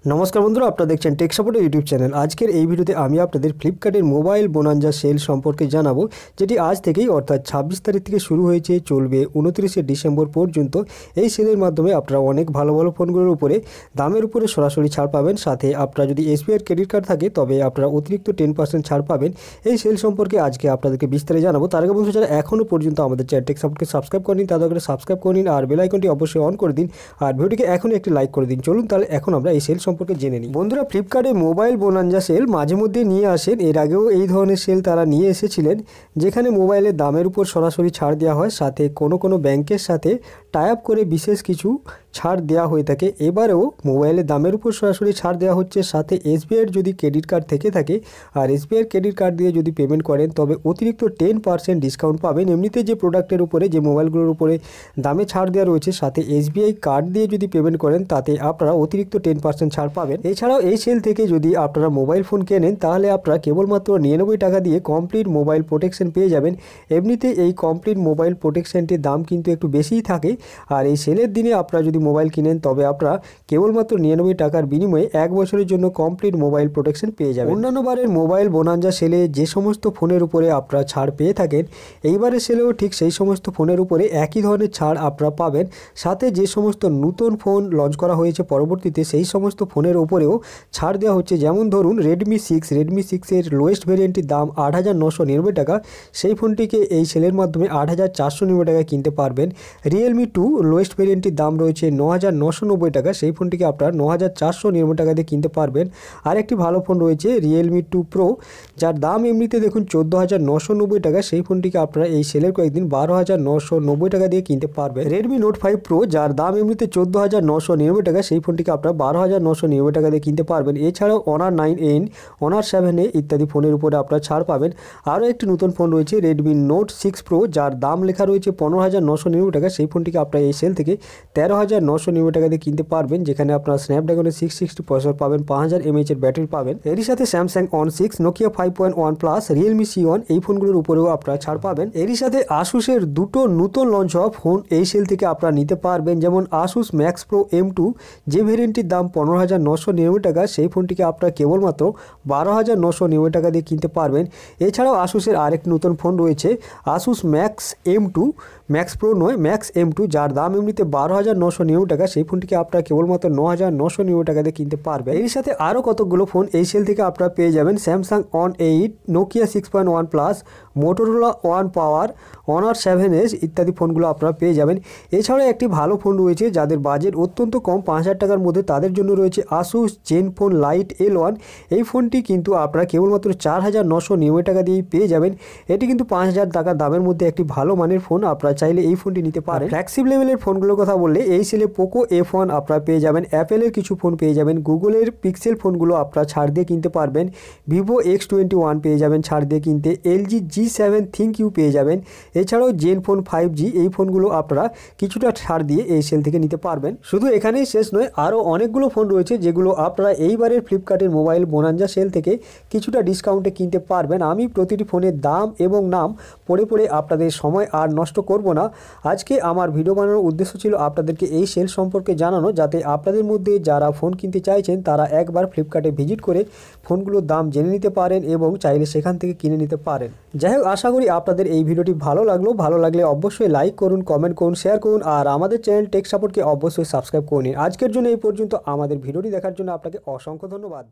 নমস্কার বন্ধুরা, আপনারা দেখছেন টেক সাপোর্টের ইউটিউব চ্যানেল। আজকের এই ভিডিওতে আমি আপনাদের ফ্লিপকার্টের মোবাইল বোনাঞ্জা সেল সম্পর্কে জানাবো, যেটি আজ থেকেই অর্থাৎ 26 তারিখ থেকে শুরু হয়েছে, চলবে 29শে ডিসেম্বর পর্যন্ত। এই সেলের মাধ্যমে আপনারা অনেক ভালো ভালো ফোনগুলোর উপরে দামের উপরে সরাসরি ছাড় পাবেন। সাথে আপনারা যদি এসবিআই ক্রেডিট কার্ড থাকে তবে আপনারা অতিরিক্ত 10% ছাড় পাবেন। এই সেল সম্পর্কে আজকে আপনাদেরকে বিস্তারিত জানাবো। তার আগে বন্ধু, যারা এখনও পর্যন্ত আমাদের চ্যানেল টেক সাপোর্টকে সাবস্ক্রাইব করেন তাদের করে সাবস্ক্রাইব করে নিন আর বেল আইকনটি অবশ্যই অন করে দিন আর ভিডিওটিকে এখনই একটি লাইক করে দিন। চলুন তাহলে এখন আমরা এই সেল সম্পর্কে জেনে নিই। বন্ধুরা, ফ্লিপকার্টে মোবাইল বোনাঞ্জা সেল মাঝে মধ্যে নিয়ে আসেন। এর আগেও এই ধরনের সেল তারা নিয়ে এসেছিলেন, যেখানে মোবাইলের দামের উপর সরাসরি ছাড় দেওয়া হয়, সাথে কোনো ব্যাংকের সাথে টাই আপ করে বিশেষ কিছু ছাড় দেওয়া হয়ে থাকে। এবারেও মোবাইলের দামের উপর সরাসরি ছাড় দেওয়া হচ্ছে, সাথে এসবিআইয়ের যদি ক্রেডিট কার্ড থেকে থাকে আর এসবিআইয়ের ক্রেডিট কার্ড দিয়ে যদি পেমেন্ট করেন তবে অতিরিক্ত 10% ডিসকাউন্ট পাবেন। এমনিতে যে প্রোডাক্টের উপরে, যে মোবাইলগুলোর উপরে দামে ছাড় দেওয়া রয়েছে, সাথে এসবিআই কার্ড দিয়ে যদি পেমেন্ট করেন তাতে আপনারা অতিরিক্ত 10% ছাড় পাবেন। এছাড়াও এই সেল থেকে যদি আপনারা মোবাইল ফোন কেনেন তাহলে আপনারা কেবলমাত্র 99 টাকা দিয়ে কমপ্লিট মোবাইল প্রোটেকশন পেয়ে যাবেন। এমনিতে এই কমপ্লিট মোবাইল প্রোটেকশনটির দাম কিন্তু একটু বেশিই থাকে, আর এই সেলের দিনে আপনারা যদি মোবাইল কিনেন তবে আপনারা কেবলমাত্র 99 টাকার বিনিময়ে 1 বছরের জন্য কমপ্লিট মোবাইল প্রোটেকশন পেয়ে যাবেন। অন্যান্য বারের মোবাইল বোনাঞ্জা সেলে যে সমস্ত ফোনের উপরে আপনারা ছাড় পেয়ে থাকেন, এইবারের সেলেও ঠিক সেই সমস্ত ফোনের উপরে একই ধরনের ছাড় আপনারা পাবেন। সাথে যে সমস্ত নতুন ফোন লঞ্চ করা হয়েছে পরবর্তীতে, সেই সমস্ত ফোনের উপরেও ছাড় দেওয়া হচ্ছে। যেমন ধরুন রেডমি 6 এর লোয়েস্ট ভেরিয়েন্টটির দাম 8,990 টাকা, সেই ফোনটিকে এই সেলের মাধ্যমে 8,490 টাকায় কিনতে পারবেন। রিয়েলমি 2 লোয়েস্ট ভেরিয়েন্টটির দাম রয়েছে 9,990 টাকা, সেই ফোনটিকে আপনারা 9,490 টাকা দিয়ে কিনতে পারবেন। আর একটি ভালো ফোন রয়েছে রিয়েলমি 2 প্রো, যার দাম এমনিতে দেখুন 14,990 টাকা, সেই ফোনটিকে আপনারা এই সেলের কয়েকদিন 12,990 টাকা দিয়ে কিনতে পারবেন। রেডমি নোট 5 প্রো, যার দাম এমনিতে 14,990 টাকা, সেই ফোনটিকে আপনারা 12,990 টাকা দিয়ে কিনতে পারবেন। এছাড়াও অনার 9N, অনার 7A ইত্যাদি ফোনের উপরে আপনারা ছাড় পাবেন। আরও একটি নতুন ফোন রয়েছে রেডমি নোট 6 প্রো, যার দাম লেখা রয়েছে 15,990 টাকা, সেই ফোনটিকে আপনারা এই সেল থেকে 13,990 টাকা দিয়ে কিনতে পারবেন, যেখানে আপনারা স্ন্যাপড্রাগনের 660 প্রসেসর পাবেন, 5000 mAh এর ব্যাটারি পাবেন। এরই সাথে Samsung on 6, Nokia 5.1 plus, Realme C1 এই ফোনগুলোর উপরেও আপনারা ছাড় পাবেন। এরই সাথে আসুসের দুটো নতুন লঞ্চ হওয়া ফোন এই সেল থেকে আপনারা নিতে পারবেন। যেমন আসুস ম্যাক্স প্রো M2, যে ভেরিয়েন্টটির দাম 15,990 টাকা, সেই ফোনটিকে আপনারা কেবলমাত্র 12,990 টাকা দিয়ে কিনতে পারবেন। এছাড়াও আসুসের আরেকটি নতুন ফোন রয়েছে Asus max M2, max pro নয়, ম্যাক্স M2, যার দাম এমনিতে 12,990 টাকা, সেই ফোনটিকে আপনারা কেবলমাত্র 9,990 টাকা দিয়ে কিনতে পারবেন। এর সাথে আরও কতগুলো ফোন এই সেল থেকে আপনারা পেয়ে যাবেন। Samsung on 8, Nokia 6.1 plus, Motorola one power, honour 7S ইত্যাদি ফোনগুলো আপনারা পেয়ে যাবেন। এছাড়াও একটি ভালো ফোন রয়েছে যাদের বাজেট অত্যন্ত কম, 5,000 টাকার মধ্যে, তাদের জন্য রয়েছে আসুস জেনফোন লাইট L1। এই ফোনটি কিন্তু আপনারা কেবলমাত্র 4,990 টাকা দিয়েই পেয়ে যাবেন। এটি কিন্তু 5,000 টাকা দামের মধ্যে একটি ভালো মানের ফোন, আপনারা চাইলে এই ফোনটি নিতে পারেন। ফ্ল্যাগশিপ লেভেলের ফোনগুলোর কথা বললে এই সেলে পোকো F1 আপনারা পেয়ে যাবেন, অ্যাপেলের কিছু ফোন পেয়ে যাবেন, গুগলের পিক্সেল ফোনগুলো আপনারা ছাড় দিয়ে কিনতে পারবেন, ভিভো X21 পেয়ে যাবেন ছাড় দিয়ে কিনতে, LG G7 ThinkU পেয়ে যাবেন। এছাড়াও জেনফোন 5G এই ফোনগুলো আপনারা কিছুটা ছাড় দিয়ে এই সেল থেকে নিতে পারবেন। শুধু এখানেই শেষ নয়, আরও অনেকগুলো ফোন রয়েছে যেগুলো আপনারা এইবারের ফ্লিপকার্টের মোবাইল বোনাঞ্জা সেল থেকে কিছুটা ডিসকাউন্টে কিনতে পারবেন। আমি প্রতিটি ফোনের দাম এবং নাম পড়ে আপনাদের সময় আর নষ্ট করব না। আজকে আমার ভিডিও বানানোর উদ্দেশ্য ছিল আপনাদেরকে এই সেল সম্পর্কে জানানো, যাতে আপনাদের মধ্যে যারা ফোন কিনতে চাইছেন তারা একবার ফ্লিপকার্টে ভিজিট করে ফোনগুলোর দাম জেনে নিতে পারেন এবং চাইলে সেখান থেকে কিনে নিতে পারেন। যাই হোক, আশা করি আপনাদের এই ভিডিওটি ভালো লাগলো। ভালো লাগলে অবশ্যই লাইক করুন, কমেন্ট করুন, শেয়ার করুন আর আমাদের চ্যানেল টেক সাপোর্টকে অবশ্যই সাবস্ক্রাইব করে নিন। আজকের জন্য এই পর্যন্ত। আমাদের ভিডিওটি দেখার জন্য আপনাকে অসংখ্য ধন্যবাদ।